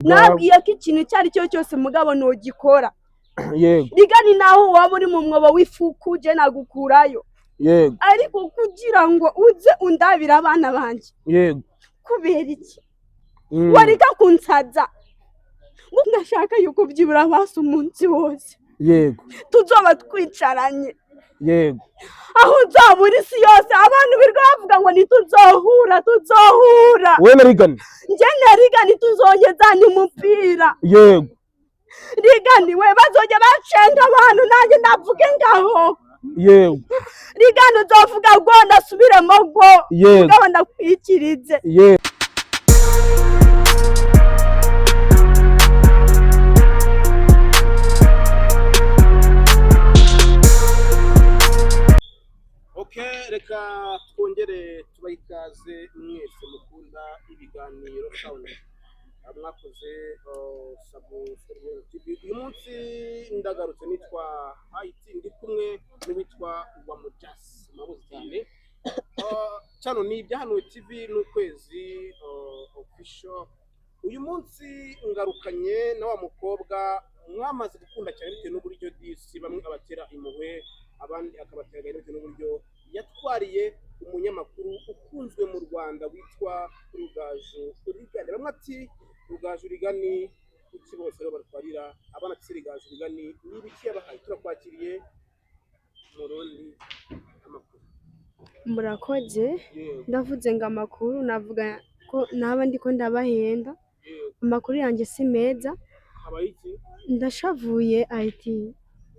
nabwiye ko ikintu cyari cyo cyose mugabo no gikora yego rigani naho waba uri mu mwobo w'ifuku je nagukurayo yego ariko kugira ngo uze undabira abana banje yego kubera iki warika kunsaza ngo ndashaka yuko byibura basa umunsi wose yego tuzoba twicaranye yego aho nzaba uri isi yose abantu birwa bavuga ngo tuzohura we na rigani nje na rigani tuzongezana umupira yego rigani we bazoje bacenga abantu nanjye ndavuge ngaho yego rigani uzovuga ngo ndasubiremo ngo yego ngabo ndakwikirize yego reka twongere tubahe ikaze mwese mukunda ibiganiro mwakoze uyu munsi ndagarutse nitwa Haiti ndi kumwe n'uwitwa Uwamujasi mwabuze cyane cyano ni ibyahanuwe TV n'ukwezi official. Uyu munsi ngarukanye na wa mukobwa mwamaze gukunda cyane bitewe n'uburyo disi bamwe abatera impuhwe abandi akabatera bitewe n'uburyo yatwariye umunyamakuru ukunzwe mu Rwanda witwa Rugaju Rigani. Bamwe ati Rugaju Rigani iki bose rero bartwarira abana ati Rugaju Rigani n'ibiki yabahaye. Turakwakiriye Murundi amakuru. Murakoze ndavuze ngo amakuru navuga ko naba ndiko ndabahenda amakuru yanjye si meza habaye iki ndashavuye IT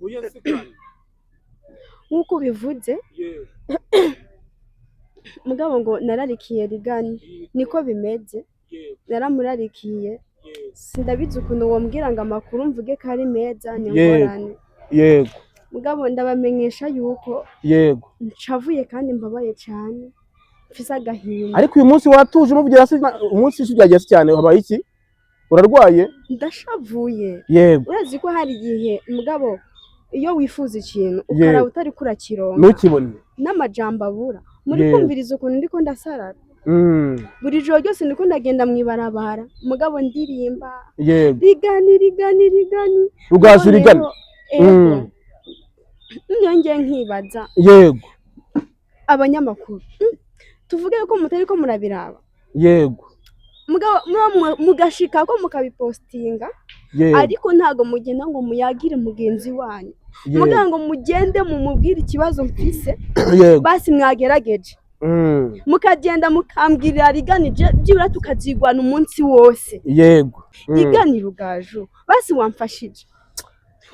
uyasikana nkuko bivuze mugabo ngo nararikiye Rigani niko bimeze naramurarikiye sindabizi ukuntu wombwira ngo amakuru mvuge ko ari meza nyongorane yego mugabo ndabamenyesha yuko yego nshavuye kandi mbabaye cyane mfise agahinda. Ariko uyu munsi watuje umuvugira umunsi cyageze cyane habaye iki urarwaye ndashavuye yego urazi ko hari igihe mugabo iyo wifuza ikintu ukara utari kurakironka ntukibone n'amajambo abura muri kumviriza ukuntu ndiko ndasarara buri joro ryose ndiko ndagenda mwibarabara mugabo ndirimba Rigani Rugaju Rigani nyonge nkibaza yego abanyamakuru tuvuge ko mutari ko murabiraba yego mugabo mugashika ko mukabipostinga ariko ntago mugenda ngo muyagire mugenzi wanyu muganga ngo mugende mumubwire ikibazo mfise basi mwagerageje mukagenda mukambwirira Rigani byura tukazigwana umunsi wose yego Rigani Rugaju basi wamfashije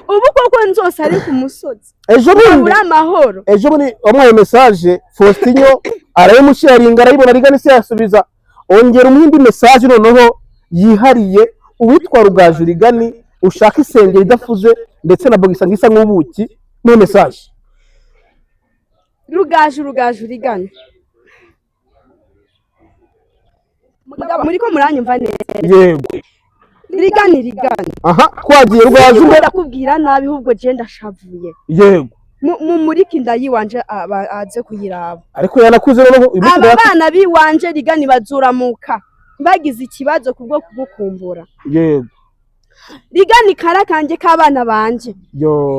ubu koko nzose ari ku musozi ejo bundi amahoro ejo bundi amwe message Faustinho arayimusharinga arayibona Rigani se yasubiza ongera umuhindi message noneho yihariye uwitwa Rugaju Rigani ushaka isengero idafuze ndetse na bogisa ngisa nk'ubuki no message Rugaju Rigani muri ko muranyumva neza yego Rigani aha twagiye Rugaju ndakubwira nabi ahubwo je ndashavuye yego muri kindayi wanje aze kuyiraba ariko yanakuze noneho abana biwanje Rigani bazuramuka bagize ikibazo kubwo kugukumbura yego Rigani karakanje k'abana banje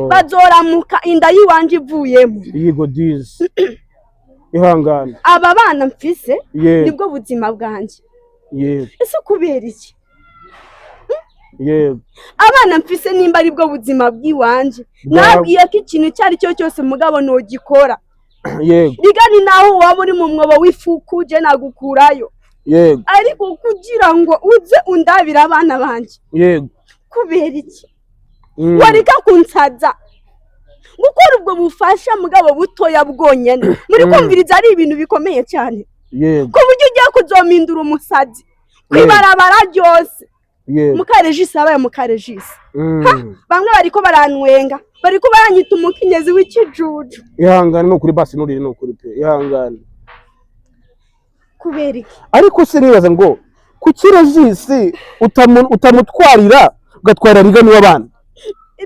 bazoramuka inda yiwanje ivuyemo yego diz ihangana aba bana mfise nibwo buzima bwanje yego ese kubera iki yego abana mfise nimba ari bwo buzima bw'iwanje nabwiye ko ikintu cyari cyo cyose mugabo no gikora yego Rigani naho waba uri mu mwobo w'ifuku je nagukurayo yego ariko kugira ngo uze undabira abana banje yego kubera iki warika kunsaza gukora ubwo bufasha mugabo butoya bwonyene muri kumviriza ari ibintu bikomeye cyane yego ko buryo ugiye kuzomindura umusazi kwibarabara ryose mukarejisi abaye mukarejisi bamwe bariko baranwenga bariko baranyita umukenyezi w'ikijuju ihangana no kuri basi nuri no kuri pe ihangana kubera iki ariko se nibaza ngo kukirejisi utamutwarira ugatwara Rigani w'abana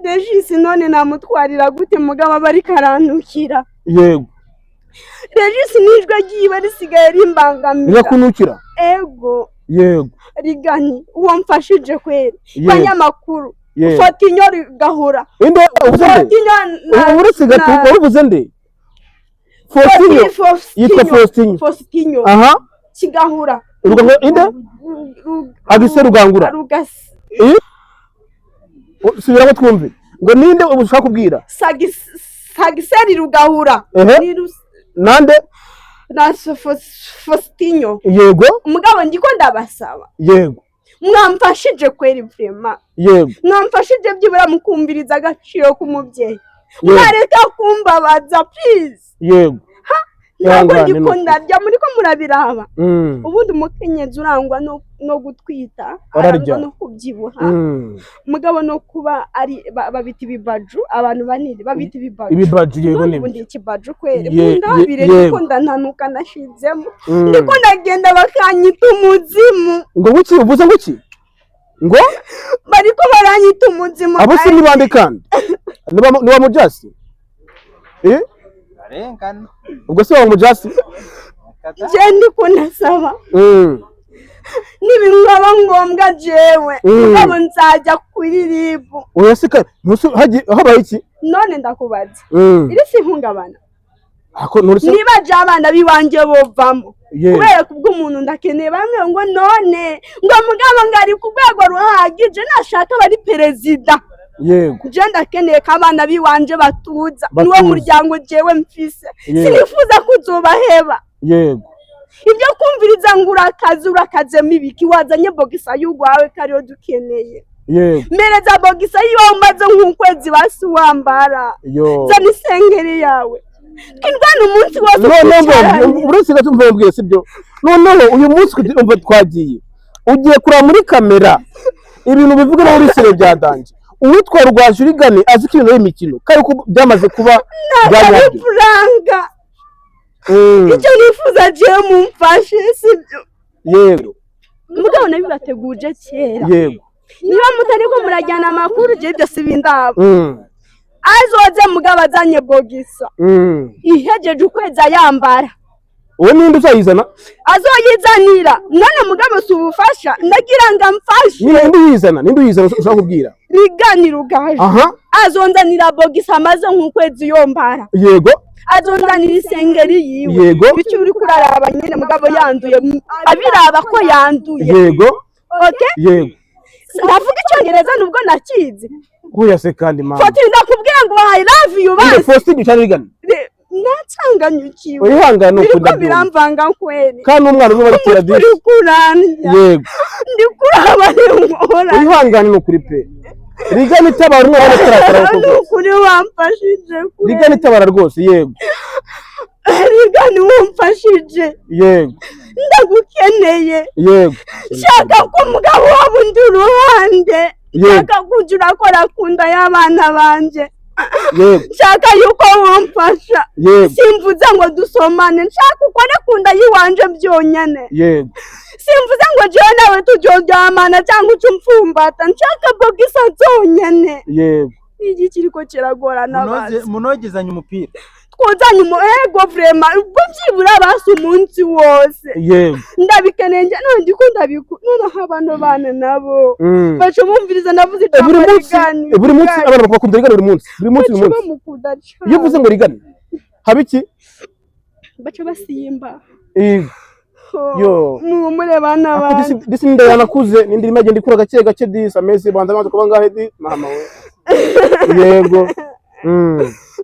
Regisi none namutwarira gute mugabo bari karantukira yego Regisi nijwe giye risigaye rimbangamira Nirakunukira ego yego Rigani uwo mfashije kweri banyamakuru Faustinho Rugahura inde uretse gato uvuze nde Faustinho aha Kigahura Rugahura inde agise Rugangura subira twumve ngo ninde ubushaka kubwira Sagiseri Rugahura nande na Faustinho yego umugabo ndiko ndabasaba yego mwamfashije kweri vrema yego mwamfashije byibura mukumviriza agaciro k'umubyeyi mwareka kumbabaza please yego ntabwo ndiko ndarya muriko murabiraba ubundi umukenyezi urangwa no gutwita arangwa no kubyibuha mugabo no kuba ari babita ibibaju abantu banini babita ibibaju yego ne ubundi ikibaju kweri ndabire ndiko ndantanuka nashizemo ndiko ndagenda bakanyita umuzimu ngo buki uvuze ngo ki ngo bariko baranyita umuzimu abo si ni bande kandi niba mujasi arengana ubwo se wa mujasi je ndiko nasaba nibingaba ngombwa jewe ngabo nzajya kuri ribu uyasika habaye iki none ndakubaza iri simpungabana niba je abana biwanje bovamo kubera kubwo umuntu ndakeneye bamwe ngo none ngo mugabo ngari ku rwego ruhagije nashaka bari perezida yego je ndakeneye ko abana biwanje batuza niwo muryango jewe mfise sinifuza kuzobaheba yego ibyo kumviriza ngo urakazemo ibiki wazanye bogisa y'ugwawe kariyo dukeneye yego mereza bogisa yiwa umaze nk'ukwezi basi wambara zana isengeri yawe twindwana umunsi wose uretse gatumva mbwiye sibyo noneho uyu munsi umva twagiye ugiye kuraba muri kamera ibintu bivuga no muri sire byadanje uwitwa Rugaju Rigani azi ko ibintu y'imikino kandi byamaze kuba byaranga icyo nifuza je mumfashe sibyo yego mugabo nabibateguje kera yego niba mutari ko murajyana amakuru je byose bindabo azoze mugabo azanye bogisa ihejeje ukwezi yambara uwo ninde uzayizana azoyizanira none mugabo subufasha ndagira ngo amfashe ninde uyizana ushaka kubwira Rigani Rugaju azonzanira bogisa amaze nk'ukwezi yombara yego azonzanira isengeri yiwe yego bityo uri kuraraba nyine mugabo yanduye abiraba ko yanduye yego okay yego ndavuga icyongereza nubwo nakizi Huya se kandi mama Faustinho ndakubwira ngo I love you basi Faustinho Rigani nacanganyukiwe uyihangana ukunda biramvanga kweli kandi umwana uzo baratira disi yego ndikuraba nkora uyihangana no kuri pe Rigani itabara umwana atarakara kuri wamfashije Rigani itabara rwose yego Rigani wamfashije yego ndagukeneye yego shaka ko mugabo wabundi uruhande shaka kujya urakora kunda y'abana banje nshaka yuko wamfasha simvuze ngo dusomane nshaka ukore kunda yiwanje byonyene simvuze ngo jewe nawe tujoryamana cyangwa ucumfumbata nshaka bogisa zonyene iki kiriko kiragorana basi munogezanye umupira twozanye ego vrema ubwo byibura basi umunsi wose ndabikeneye none ndiko none abantu bana nabo baje bumviriza navuze Rigani buri munsi abantu bakunda Rigani buri munsi iyo uvuze ngo Rigani habiki bace basimba yo mure bana ba disi nda yanakuze nindi rimage ndikura gake disi amezi banza maze kuba ngahe di mama we yego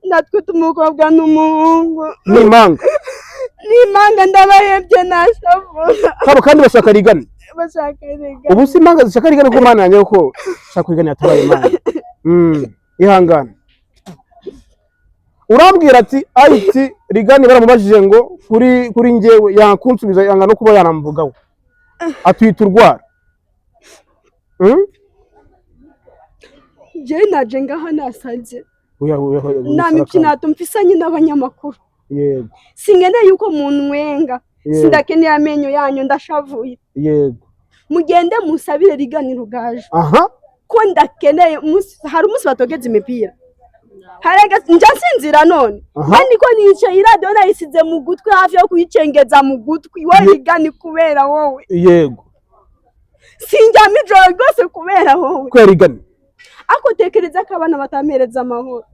natwe umukobwa n'umuhungu n'imanga ndabayebye nashavura kabo kandi bashaka Rigani ubu si impanga zishaka Rigani ko mana yanjye ko shaka Rigani yatabaye imana ihangana urambwira ati ayiti Rigani baramubajije ngo kuri njyewe yakunsubiza yanga no kuba yanamvugaho atwita urwara je naje ngaha nasanze na mikina tumfisanye n'abanyamakuru yego singene yuko munwenga sindakeneye amenyo yanyu ndashavuye yego mugende musabire Rigani Rugaju ko ndakeneye hari umunsi batogeza imipira harega njya sinzira none kandi ko nicaye radio nayisize mu gutwi hafi yo kuyicengeza mu gutwi we Rigani kubera wowe yego sinjyama ijoro rwose kubera wowe kwerigana ako tekereza ko abana batamereza amahoro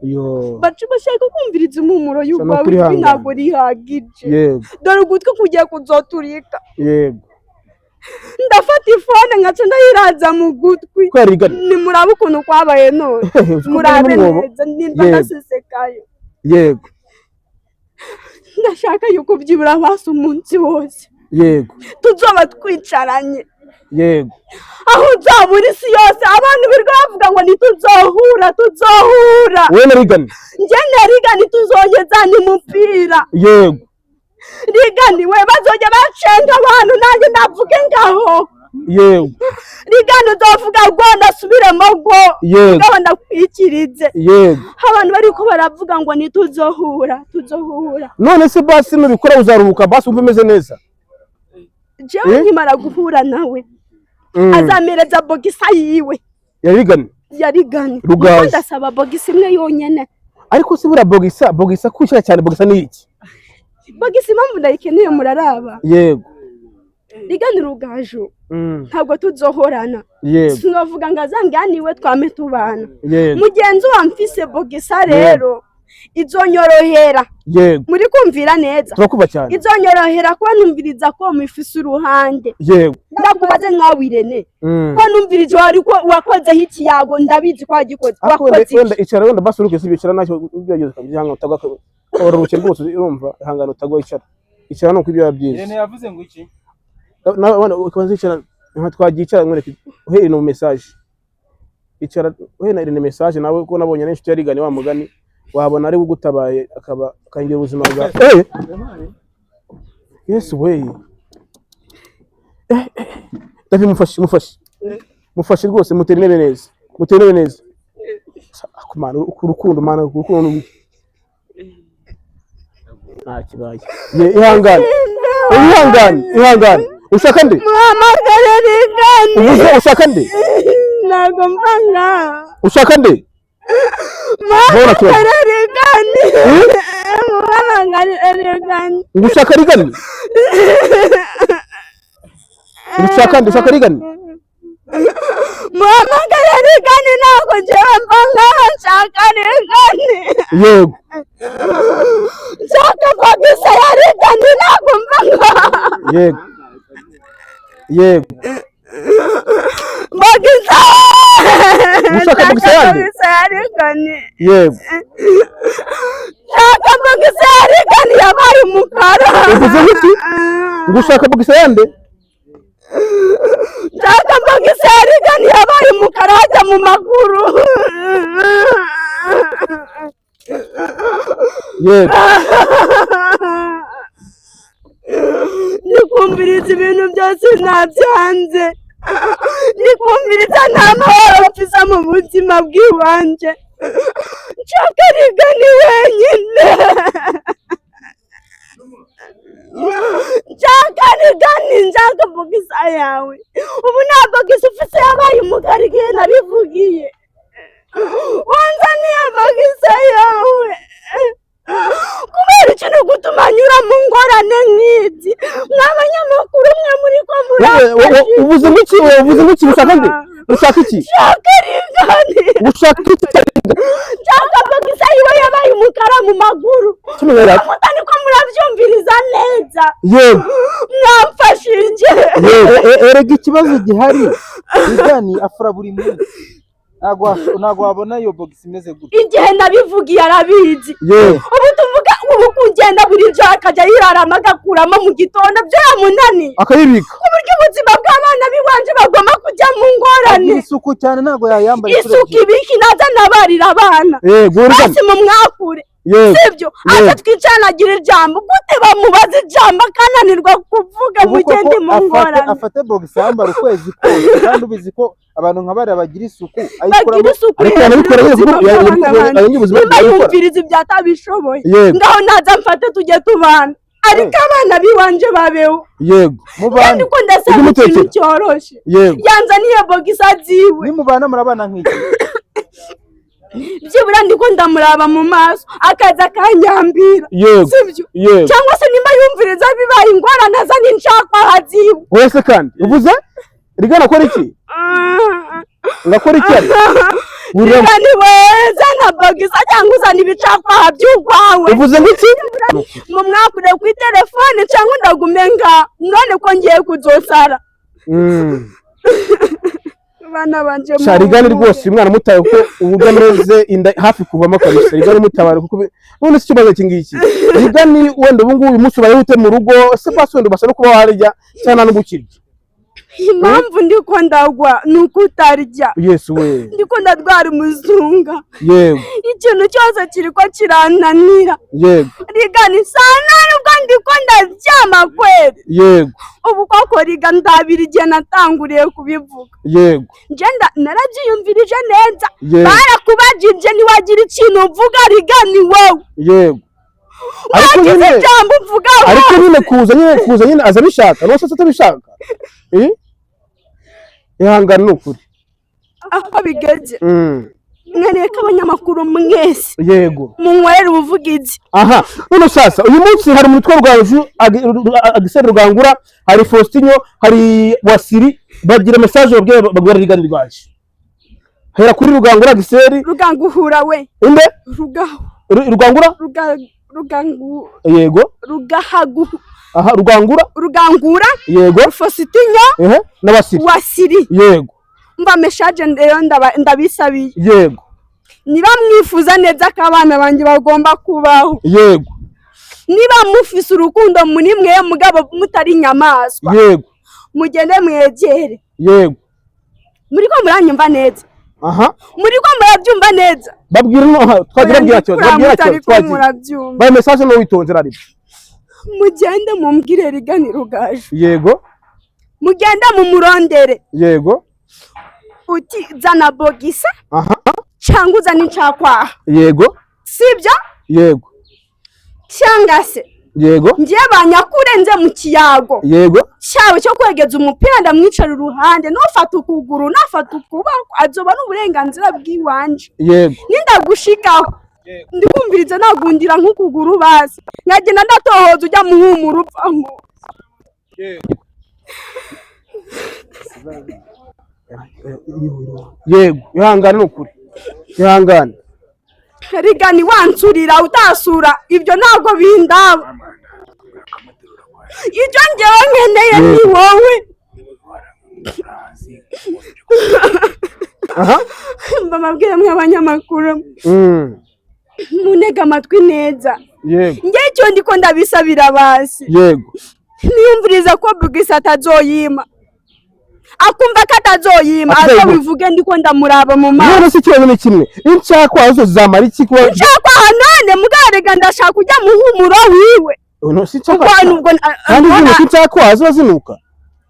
bashaka kumviriza impumuro y'urwawe ntabwo rihagije yego dore ugutwi kugiye kuzoturika yego ndafata ifone nkaca ndayiraza mu gutwi kwerigana ni murabe ukuntu kwabaye none murabe neza nimba ndasesekayo yego ndashaka yuko byibura basi umunsi wose yego tuzoba twicaranye yego aho uzabura isi yose abantu birirwa bavuga ngo tuzohura wowe na rigani njye na rigani tuzongezana umupira yego rigani we bazojya bacenga abantu nanjye navuge ngaho yego rigani uzovuga ngo ndasubiremo ngo yego ndakwikirize yego abantu bariko baravuga ngo tuzohura none se basi nubikora uzaruhuka basi umva umeze neza jewe nkimara guhura nawe azamereza bogisa yiwe yarigani rugaje ndasaba bogisa imwe yonyene ariko se bura bogisa kwishira cyane bogisa ni iki bogisa impamvu ndayikeneye muraraba yego rigani rugaju ntabwo tuzohorana sinovuga ngo azanganiwe twame tubana mugenzi wa mfise bogisa rero izonyorohera yego muri kumvira neza turakuba cyane izonyorohera kuba numviriza ko mufise uruhande yego ndakubaze nkawe Irene ko numvirije ariko wakozeho ikiyago ndabizi ko wagikoze wakoze wenda icara wenda basi uruke sibicara nacyo byageze kabihanga utagwa waruruke rwose urumva ihangana utagwa icara no kwibyo yabyize Irene yavuze ngo iki na ukanze icara nka twagicara mwereke uhere no message icara uhere na Irene message nawe ko nabonye n'inshuti ya rigani wa mugani wabona ari gutabaye akaba kangiye ubuzima bwa Yesu we Davi mufashe rwose muterere neza akumana urukundo mana urukundo nta kibaye ihangane ushaka nde muhamagare rigani ushaka nde ntago mbanga ushaka nde muhamagare rigani ushaka rigani ushaka rigani muhamagare rigani ntabwo njyewe mbanga nshaka rigani yego nshaka bogisa ya rigani ntabwo mbanga yego bogisa ushaka bogisa ya rigani yego nshaka bogisa ya rigani yabaye umukara uvuze iki ngo ushaka bogisa yande nshaka bogisa ya rigani yabaye umukara hajya mu maguru yego nikumviriza ibintu byose nabyanze nikumviriza nta mahoro mfise mu buzima bw'iwanje nshaka rigani wenyine nshaka rigani nshaka bogisa yawe ubu nta bogisa ufise yabaye umugari igihe nabivugiye wanzaniye bogisa yawe kubera ikintu gutuma nyura mu ngorane nk'izi mw'abanyamakuru mwe muri ko murafashe uvuze iki ushaka nde ushaka iki nshaka rigani ushaka iki nshaka bogisa yiwe yabaye umukara mu maguru mutani ko murabyumviriza neza yego mwamfashije erega ikibazo gihari rigani afura buri munsi ntabwo wabona iyo bogisi imeze gutya igihe nabivugiye arabizi yego ubu tuvuga ubu kugenda buri joro akajya yirarama agakuramo mu gitondo byo yamunaniye akayibika ku buryo ubuzima bw'abana b'iwanje bagomba kujya mu ngorane isuku cyane ntabwo yayambara isuku ibiki naza nabarira abana basi mu mwakure sibyo aza twicanagire ijambo gute bamubaza ijambo akananirwa kuvuga mugende mu ngorane afate bogisi yambara ukwezi kose kandi ubizi ko abantu nka bariya bagira isuku bagira isuku niba yumviriza ibyo atabishoboye ngaho naza mfate tujye tubana ariko abana biwanje babeho yego kandi ko ndasaba ikintu cyoroshe yanzaniye bogisa ziwe nimubana murabana nk'iki byibura ndiko ndamuraba mu maso akaza akanyambira sibyo cyangwa se nimba yumviriza bibaye ingorane azana inshaka haziwe wese kandi uvuze Rigana akora iki? Ngakora iki ari? Rigani weza na bogisa cyangwa uzana ibicakwa by'ugwawe. Uvuze ngiki? Mu mwakure ku telefone cyangwa ndagumenga none ko ngiye kuzosara. Bana banje mu. Rigani rwose umwana mutaye ko uburyo ameze inda hafi kuvamo kabisa. Rigani mutabare kuko none se kibazo kingiki. Rigani wenda ubu ngubu umunsi baye ute mu rugo se basi wenda basa no kuba warya cyane no gukirya. Impamvu ndiko ndagwa nuko utarya. Yesu we. Ndiko ndadwara umuzunga. Yego. Ikintu cyose kiriko kirananira. Yego. Rigani sana nubwo ndiko ndaryama kweli. Yego. Ubu koko riga ndabira igihe natanguriye kubivuga. Yego. Njenda narabyiyumvirije neza. Yego. Barakubajije ntiwagira ikintu uvuga Rigani wowe. Yego. Ariko nyine kuza nyine aza bishaka no se atabishaka. Ihangana n'ukuri. Aho bigeze. Mwereka abanyamakuru mwese. Yego. Munywere ubuvugizi. Aha, none sasa uyu munsi hari mu twaro rwaju agisera Rugangura, hari Faustinho, hari Wasiri, bagira message babwira Rigani rwaje. Hera kuri Rugangura agiseri. Ruganguhura we. Inde? Rugangura? Rugangu. Yego. Rugahagu. Aha, Rugangura. Yego. Faustinho. Na Wasiri. Yego. Mba message ndero ndabisabiye. Yego. Niba mwifuza neza ko abana banjye bagomba kubaho. Yego. Niba mufise urukundo muri mwe mugabo mutari inyamaswa. Yego. Mugende mwegere. Yego. Muri ko muranyumva neza. Aha. Muri ko murabyumva neza. Babwira no twagira byacyo. Ba message no witonzera ari. Mugende mumbwire Rigani rugaje. Yego. Mugende mu murondere. Yego. Uti zana bogisa. Aha. Cyangwa uzana incakwa. Yego. Sibyo? Yego. Cyangwa se. Yego. Ngiye banyakurenze mu kiyago. Yego. Cyawe cyo kwegeza umupira ndamwicara uruhande nofata ukuguru nafata ukubako azoba n'uburenganzira bw'iwanje. Yego. Nindagushikaho. Ndikumviriza nagundira nk'ukuguru basi. Ngagenda ndatohoza ujya muhumura upfamo. Yego. Ihangane n'ukuri. Ihangane. Rigani wansurira utasura ibyo ntago bindaba. Icyo ngewe nkeneye ni wowe. Aha. Mbamabwire mwe abanyamakuru. Munega amatwi neza. Yego. Ngiye cyo ndiko ndabisabira basi. Yego. Niyumviriza ko bugisa atazoyima. Akumva ko atazoyima azo bivuge ndiko ndamuraba mu maso. None se kibazo ni kimwe. Incakwa zo zamara iki kuba? Incakwa none mugarega ndashaka kujya muhumuro wiwe. Uno si cakwa. Nubwo kandi zino incakwa zo zinuka.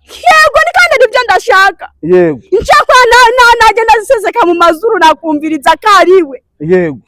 Yego ni kandi nibyo ndashaka. Yego. Incakwa nagenda ziseseka mu mazuru nakumviriza kariwe. Yego.